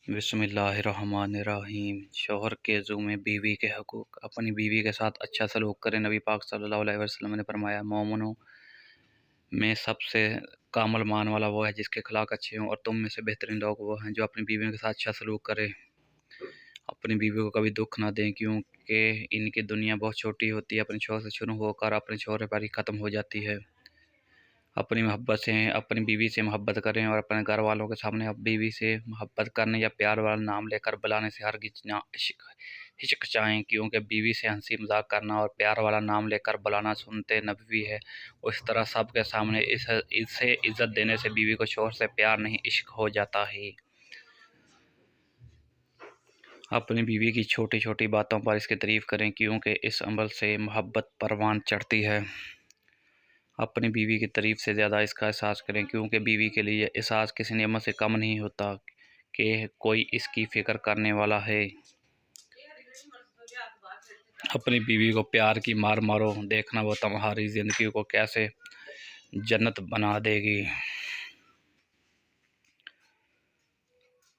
बिस्मिल्लाहिर्रहमानिर्रहीम। शौहर के ज़ुम्मे बीवी के हकूक़। अपनी बीवी के साथ अच्छा सलूक करें। नबी पाक सल्लल्लाहु अलैहि वसल्लम ने फरमाया, मोमिनों में सबसे कामिल मान वाला वो है जिसके अखलाक अच्छे हों, और तुम में से बेहतरीन लोग वो हैं जो अपनी बीवियों के साथ अच्छा सलूक करें। अपनी बीवी को कभी दुख ना दें, क्योंकि इनकी दुनिया बहुत छोटी होती है। अपने शौहर से शुरू होकर अपने शौहर पर ही ख़त्म हो जाती है। अपनी बीवी से मोहब्बत करें, और अपने घर वालों के सामने अब बीवी से मोहब्बत करने या प्यार वाला नाम लेकर बुलाने से हरगिज़ ना हिचकिचाएँ, क्योंकि बीवी से हंसी मजाक करना और प्यार वाला नाम लेकर बुलाना सुन्नत नबवी है। उस तरह सब के सामने इसे इज़्ज़त देने से बीवी को शौहर से प्यार नहीं, इश्क हो जाता है। अपनी बीवी की छोटी छोटी बातों पर इसकी तारीफ़ करें, क्योंकि इस अमल से मोहब्बत परवान चढ़ती है। अपनी बीवी की तारीफ़ से ज़्यादा इसका एहसास करें, क्योंकि बीवी के लिए एहसास किसी नेमत से कम नहीं होता कि कोई इसकी फ़िक्र करने वाला है। अपनी बीवी को प्यार की मार मारो, देखना वो तुम्हारी ज़िंदगी को कैसे जन्नत बना देगी।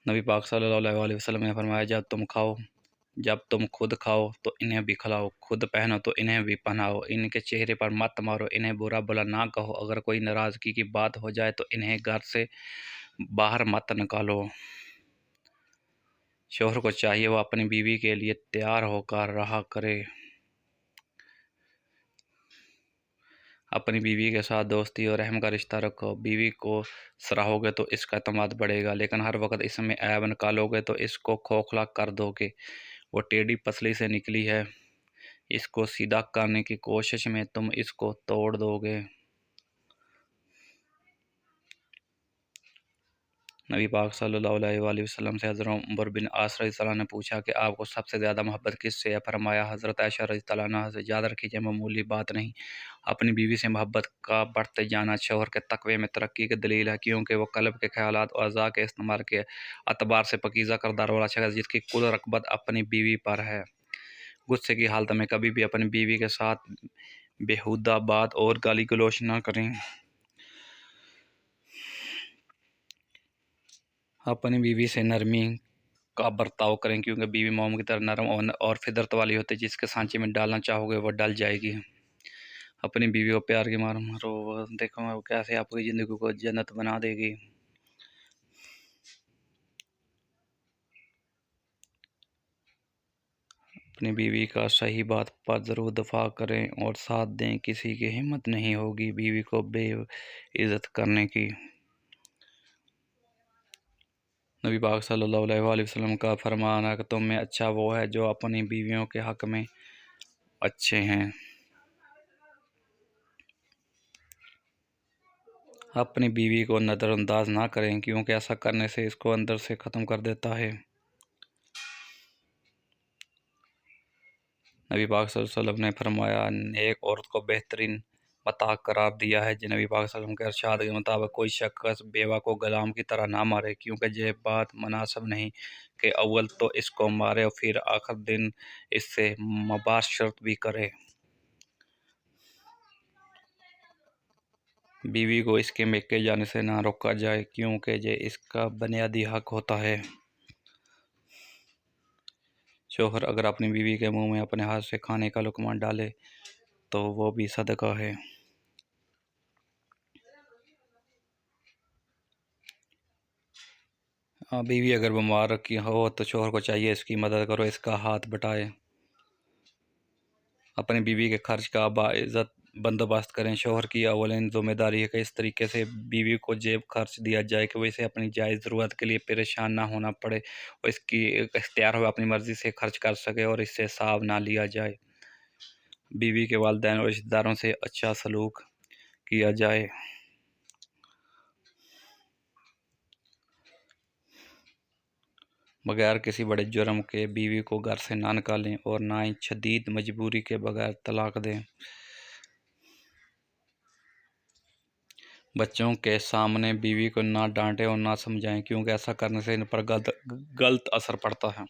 नबी पाक सल्लल्लाहु अलैहि वसल्लम ने फरमाया, जब तुम खुद खाओ तो इन्हें भी खिलाओ, खुद पहनो तो इन्हें भी पहनाओ, इनके चेहरे पर मत मारो, इन्हें बुरा भला ना कहो। अगर कोई नाराज़गी की बात हो जाए तो इन्हें घर से बाहर मत निकालो। शौहर को चाहिए वो अपनी बीवी के लिए तैयार होकर रहा करे। अपनी बीवी के साथ दोस्ती और रहम का रिश्ता रखो। बीवी को सराहोगे तो इसका एतमाद बढ़ेगा, लेकिन हर वक्त इसमें ऐब निकालोगे तो इसको खोखला कर दोगे। वो टेढ़ी पसली से निकली है, इसको सीधा करने की कोशिश में तुम इसको तोड़ दोगे। नबी पाक सल्लल्लाहु अलैहि वसल्लम से हज़रत उमर बिन आस रज़ियल्लाहु अन्हु ने पूछा कि आपको सबसे ज़्यादा मोहब्बत किससे है? फरमाया, हज़रत आयशा रज़ियल्लाहु अन्हा से। याद रखिए, मामूली बात नहीं। अपनी बीवी से मोहब्बत का बढ़ते जाना शौहर के तक़वे में तरक्की की दलील है, क्योंकि वह क़ल्ब के ख़यालात और अज़ा के इस्तेमाल के अतबार से पाकीज़ा किरदार वाला शख़्स जिसकी कुल रग़बत अपनी बीवी पर है। गुस्से की हालत में कभी भी अपनी बीवी के साथ बेहुदा बात और गाली गलौज न करें। अपनी बीवी से नरमी का बर्ताव करें, क्योंकि बीवी मोम की तरह नरम और फितरत वाली होती है। जिसके सांचे में डालना चाहोगे वह डल जाएगी। अपनी बीवी को प्यार की मार मारो, वह देखो वो कैसे आपकी ज़िंदगी को जन्नत बना देगी। अपनी बीवी का सही बात पर ज़रूर दफा करें और साथ दें। किसी की हिम्मत नहीं होगी बीवी को बेइज्जत करने की। नबी पाक सल्लल्लाहु अलैहि वसल्लम का फरमान है कि तुम में अच्छा वो है जो अपनी बीवियों के हक़ में अच्छे हैं। अपनी बीवी को नज़रअंदाज ना करें, क्योंकि ऐसा करने से इसको अंदर से ख़त्म कर देता है। नबी पाक सल्लल्लाहु अलैहि वसल्लम ने फरमाया, नेक औरत को बेहतरीन मता करार दिया है। नबी पाक सल्लल्लाहु अलैहि वसल्लम के इरशाद के मुताबिक कोई शख्स बेवा को गुलाम की तरह ना मारे, क्योंकि ये बात मुनासिब नहीं कि अव्वल तो इसको मारे और फिर आखिर दिन इससे मुबाशरत भी करे। बीवी को इसके मेके जाने से ना रोका जाए, क्योंकि ये इसका बुनियादी हक होता है। शौहर अगर अपनी बीवी के मुंह में अपने हाथ से खाने का लुक़मा डाले तो वो भी सदका है। बीवी अगर बीमार रखी हो तो शौहर को चाहिए इसकी मदद करो, इसका हाथ बटाए। अपनी बीवी के खर्च का बाइज़्ज़त बंदोबस्त करें। शौहर की अवलिन ज़िम्मेदारी है कि इस तरीके से बीवी को जेब खर्च दिया जाए कि वो इसे अपनी जायज़ ज़रूरत के लिए परेशान ना होना पड़े, और इसकी इख्तियार हो अपनी मर्ज़ी से खर्च कर सके और इससे हिसाब ना लिया जाए। बीवी के वालिदैन और रिश्तेदारों से अच्छा सलूक किया जाए। बगैर किसी बड़े जुर्म के बीवी को घर से ना निकालें, और ना ही शदीद मजबूरी के बगैर तलाक दें। बच्चों के सामने बीवी को ना डांटें और ना समझाएं, क्योंकि ऐसा करने से इन पर गलत असर पड़ता है।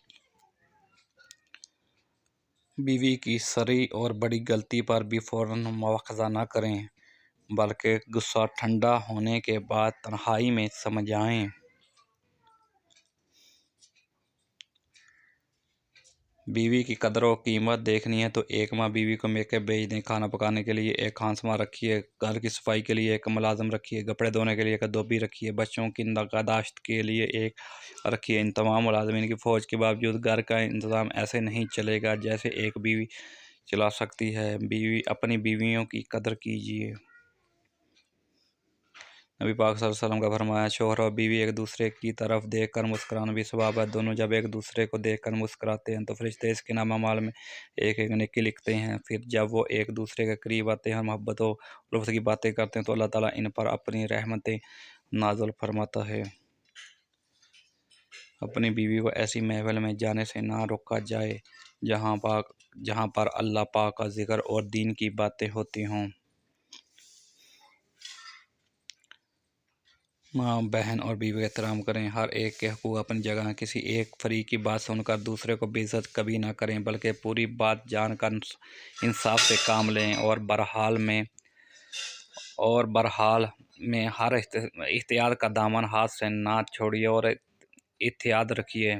बीवी की सरी और बड़ी गलती पर भी फ़ौरन मुआख़ज़ा ना करें, बल्कि गुस्सा ठंडा होने के बाद तन्हाई में समझाएं। बीवी की कदर और कीमत देखनी है तो एक माँ बीवी को मेकअप भेज दें, खाना पकाने के लिए एक खानसमा रखिए, घर की सफाई के लिए एक मुलाजिम रखिए, कपड़े धोने के लिए एक धोबी रखिए, बच्चों की निगहदाश्त के लिए एक रखिए। इन तमाम मुलाजमीन की फ़ौज के बावजूद घर का इंतज़ाम ऐसे नहीं चलेगा जैसे एक बीवी चला सकती है। अपनी बीवियों की कदर कीजिए। नबी पाक सल्लल्लाहु अलैहि वसल्लम का फरमाया, शौहर और बीवी एक दूसरे की तरफ देखकर मुस्कुराना भी सवाब है। दोनों जब एक दूसरे को देखकर मुस्कुराते हैं तो फरिश्ते इसके नामा माल में एक एक नेकी लिखते हैं। फिर जब वो एक दूसरे के करीब आते हैं, मोहब्बत और उल्फत की बातें करते हैं तो अल्लाह ताला इन पर अपनी रहमतें नाज़िल फरमाता है। अपनी बीवी को ऐसी महफिल में जाने से ना रोका जाए जहाँ पर अल्लाह पाक का जिक्र और दीन की बातें होती हों। माँ, बहन और बीवी का एहतराम करें। हर एक के हकूक़ अपनी जगह हैं। किसी एक फरीक की बात सुनकर दूसरे को बेइज्जत कभी ना करें, बल्कि पूरी बात जानकर इंसाफ से काम लें और बहरहाल में हर एहतियात का दामन हाथ से ना छोड़िए और एहतियात रखिए।